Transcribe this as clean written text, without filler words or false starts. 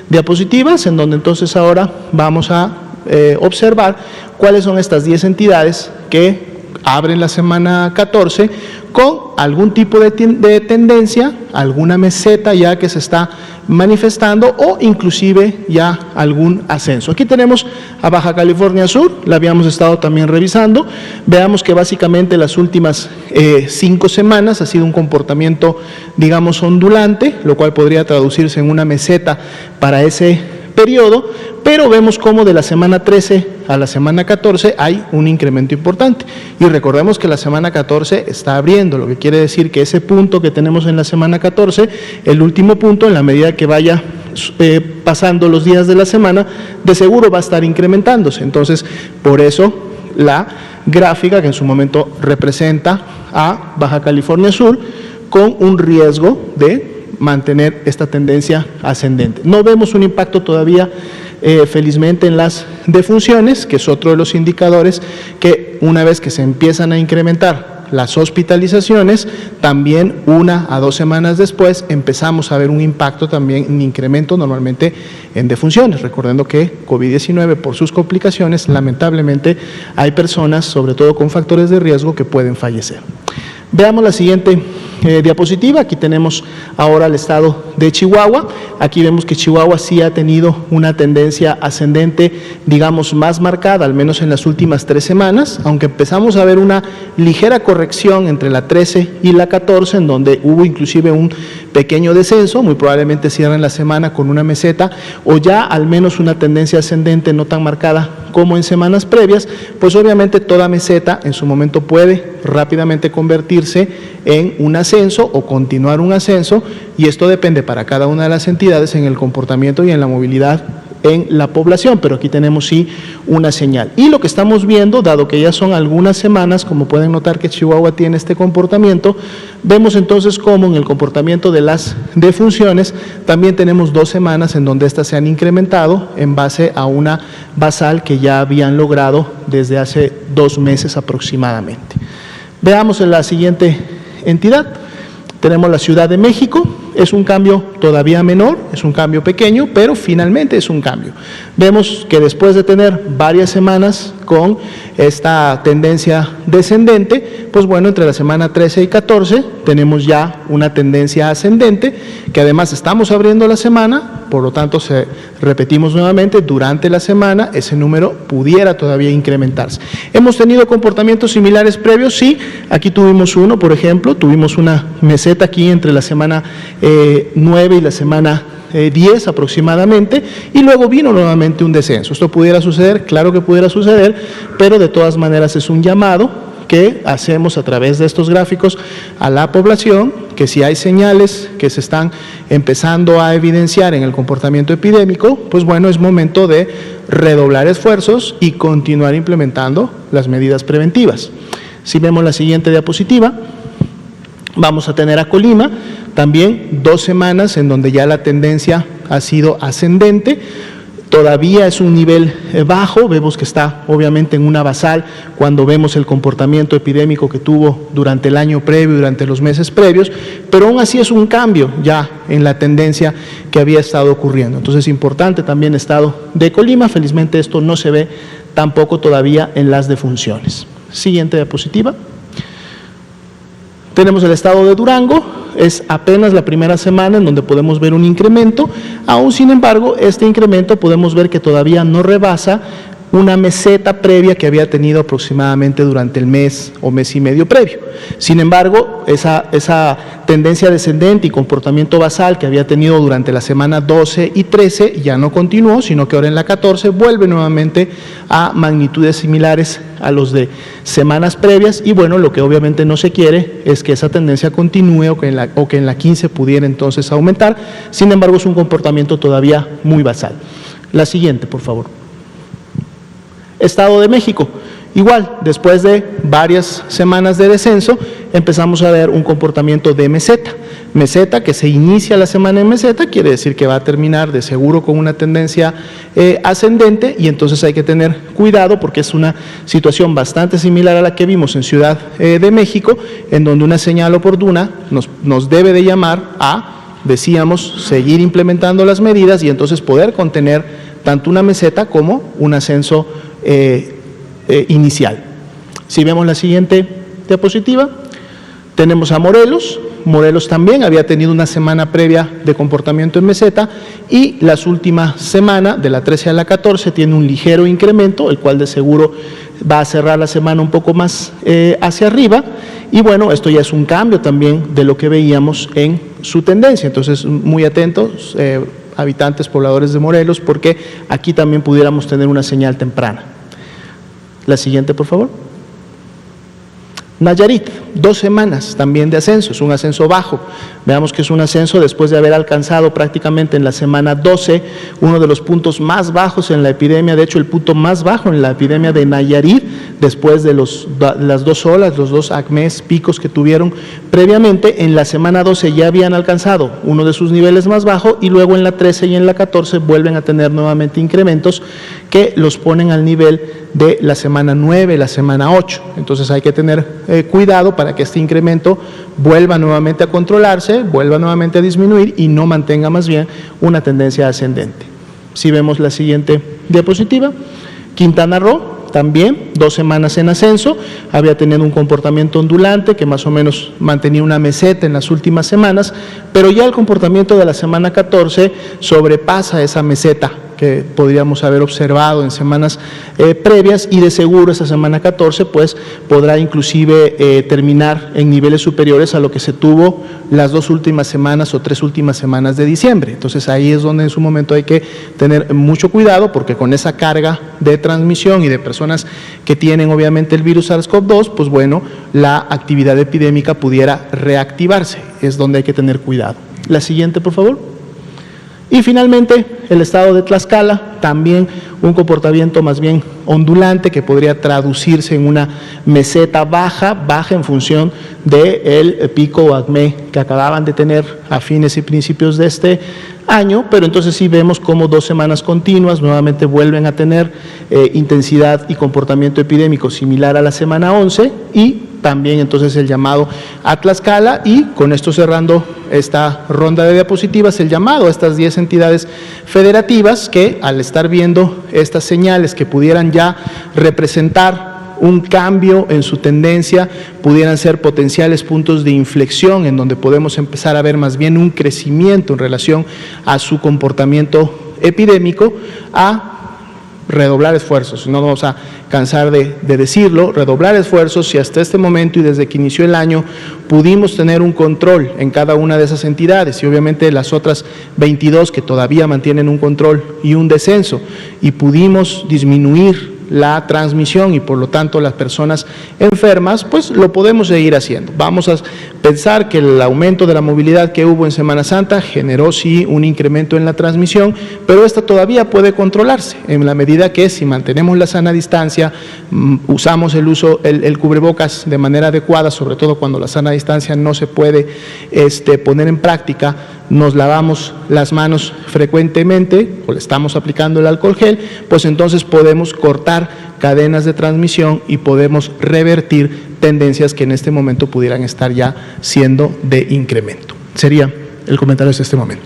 diapositivas, en donde entonces ahora vamos a observar cuáles son estas 10 entidades que abren la semana 14 con algún tipo de tendencia, alguna meseta ya que se está manifestando o inclusive ya algún ascenso. Aquí tenemos a Baja California Sur, la habíamos estado también revisando. Veamos que básicamente las últimas 5 semanas ha sido un comportamiento, digamos, ondulante, lo cual podría traducirse en una meseta para ese periodo, pero vemos cómo de la semana 13 a la semana 14 hay un incremento importante. Y recordemos que la semana 14 está abriendo, lo que quiere decir que ese punto que tenemos en la semana 14, el último punto, en la medida que vaya pasando los días de la semana, de seguro va a estar incrementándose. Entonces, por eso la gráfica que en su momento representa a Baja California Sur con un riesgo de mantener esta tendencia ascendente. No vemos un impacto todavía, felizmente, en las defunciones, que es otro de los indicadores que una vez que se empiezan a incrementar las hospitalizaciones, también 1 a 2 semanas después empezamos a ver un impacto también, un incremento normalmente en defunciones, recordando que COVID-19 por sus complicaciones, lamentablemente hay personas, sobre todo con factores de riesgo, que pueden fallecer. Veamos la siguiente diapositiva. Aquí tenemos ahora el estado de Chihuahua. Aquí vemos que Chihuahua sí ha tenido una tendencia ascendente, digamos, más marcada, al menos en las últimas 3 semanas, aunque empezamos a ver una ligera corrección entre la 13 y la 14, en donde hubo inclusive un pequeño descenso, muy probablemente cierren la semana con una meseta, o ya al menos una tendencia ascendente no tan marcada como en semanas previas. Pues obviamente toda meseta en su momento puede rápidamente convertirse en un ascenso o continuar un ascenso, y esto depende para cada una de las entidades en el comportamiento y en la movilidad en la población, pero aquí tenemos sí una señal. Y lo que estamos viendo, dado que ya son algunas semanas, como pueden notar que Chihuahua tiene este comportamiento, vemos entonces cómo en el comportamiento de las defunciones también tenemos 2 semanas en donde estas se han incrementado en base a una basal que ya habían logrado desde hace 2 meses aproximadamente. Veamos en la siguiente entidad. Tenemos la Ciudad de México. Es un cambio todavía menor, es un cambio pequeño, pero finalmente es un cambio. Vemos que después de tener varias semanas con esta tendencia descendente, pues bueno, entre la semana 13 y 14 tenemos ya una tendencia ascendente, que además estamos abriendo la semana, por lo tanto, repetimos nuevamente, durante la semana ese número pudiera todavía incrementarse. ¿Hemos tenido comportamientos similares previos? Sí, aquí tuvimos uno, por ejemplo, tuvimos una meseta aquí entre la semana 9 y la semana 10 aproximadamente, y luego vino nuevamente un descenso. ¿Esto pudiera suceder? Claro que pudiera suceder, pero de todas maneras es un llamado que hacemos a través de estos gráficos a la población, que si hay señales que se están empezando a evidenciar en el comportamiento epidémico, pues bueno, es momento de redoblar esfuerzos y continuar implementando las medidas preventivas. Si vemos la siguiente diapositiva, vamos a tener a Colima, también 2 semanas en donde ya la tendencia ha sido ascendente. Todavía es un nivel bajo, vemos que está obviamente en una basal cuando vemos el comportamiento epidémico que tuvo durante el año previo, durante los meses previos, pero aún así es un cambio ya en la tendencia que había estado ocurriendo. Entonces es importante también el estado de Colima. Felizmente esto no se ve tampoco todavía en las defunciones. Siguiente diapositiva. Tenemos el estado de Durango, es apenas la primera semana en donde podemos ver un incremento, aún sin embargo este incremento podemos ver que todavía no rebasa una meseta previa que había tenido aproximadamente durante el mes o mes y medio previo. Sin embargo, esa tendencia descendente y comportamiento basal que había tenido durante la semana 12 y 13 ya no continuó, sino que ahora en la 14 vuelve nuevamente a magnitudes similares a los de semanas previas, y bueno, lo que obviamente no se quiere es que esa tendencia continúe o que en la 15 pudiera entonces aumentar. Sin embargo, es un comportamiento todavía muy basal. La siguiente, por favor. Estado de México, igual, después de varias semanas de descenso, empezamos a ver un comportamiento de meseta. Meseta que se inicia la semana en meseta, quiere decir que va a terminar de seguro con una tendencia ascendente, y entonces hay que tener cuidado porque es una situación bastante similar a la que vimos en Ciudad de México, en donde una señal oportuna nos debe de llamar a decíamos, seguir implementando las medidas y entonces poder contener tanto una meseta como un ascenso inicial. Si vemos la siguiente diapositiva, tenemos a Morelos. Morelos también había tenido una semana previa de comportamiento en meseta y las últimas semanas, de la 13 a la 14, tiene un ligero incremento, el cual de seguro va a cerrar la semana un poco más hacia arriba. Y bueno, esto ya es un cambio también de lo que veíamos en su tendencia. Entonces, muy atentos, habitantes, pobladores de Morelos, porque aquí también pudiéramos tener una señal temprana. La siguiente, por favor. Nayarit, 2 semanas también de ascenso, es un ascenso bajo. Veamos que es un ascenso después de haber alcanzado prácticamente en la semana 12 uno de los puntos más bajos en la epidemia, de hecho el punto más bajo en la epidemia de Nayarit, después de las 2 olas, los 2 acmes picos que tuvieron previamente. En la semana 12 ya habían alcanzado uno de sus niveles más bajos y luego en la 13 y en la 14 vuelven a tener nuevamente incrementos que los ponen al nivel de la semana 9, la semana 8. Entonces hay que tener cuidado para que este incremento vuelva nuevamente a controlarse, vuelva nuevamente a disminuir y no mantenga más bien una tendencia ascendente. Si vemos la siguiente diapositiva, Quintana Roo, también 2 semanas en ascenso, había tenido un comportamiento ondulante que más o menos mantenía una meseta en las últimas semanas, pero ya el comportamiento de la semana 14 sobrepasa esa meseta que podríamos haber observado en semanas previas y de seguro esa semana 14 pues podrá inclusive terminar en niveles superiores a lo que se tuvo las 2 últimas semanas o 3 últimas semanas de diciembre. Entonces ahí es donde en su momento hay que tener mucho cuidado porque con esa carga de transmisión y de personas que tienen obviamente el virus SARS-CoV-2, pues bueno, la actividad epidémica pudiera reactivarse, es donde hay que tener cuidado. La siguiente, por favor. Y finalmente, el estado de Tlaxcala, también un comportamiento más bien ondulante que podría traducirse en una meseta baja en función del pico o acme que acababan de tener a fines y principios de este año, pero entonces sí vemos como 2 semanas continuas nuevamente vuelven a tener intensidad y comportamiento epidémico similar a la semana 11 y también entonces el llamado a Tlaxcala y con esto cerrando esta ronda de diapositivas, el llamado a estas 10 entidades federativas que al estar viendo estas señales que pudieran ya representar un cambio en su tendencia, pudieran ser potenciales puntos de inflexión en donde podemos empezar a ver más bien un crecimiento en relación a su comportamiento epidémico, a redoblar esfuerzos, no vamos a cansar de decirlo, redoblar esfuerzos. Si hasta este momento y desde que inició el año pudimos tener un control en cada una de esas entidades y obviamente las otras 22 que todavía mantienen un control y un descenso y pudimos disminuir la transmisión y por lo tanto las personas enfermas, pues lo podemos seguir haciendo. Vamos a pensar que el aumento de la movilidad que hubo en Semana Santa generó sí un incremento en la transmisión, pero esta todavía puede controlarse en la medida que si mantenemos la sana distancia, usamos el cubrebocas de manera adecuada, sobre todo cuando la sana distancia no se puede poner en práctica, nos lavamos las manos frecuentemente o le estamos aplicando el alcohol gel, pues entonces podemos cortar cadenas de transmisión y podemos revertir tendencias que en este momento pudieran estar ya siendo de incremento. Sería el comentario de este momento.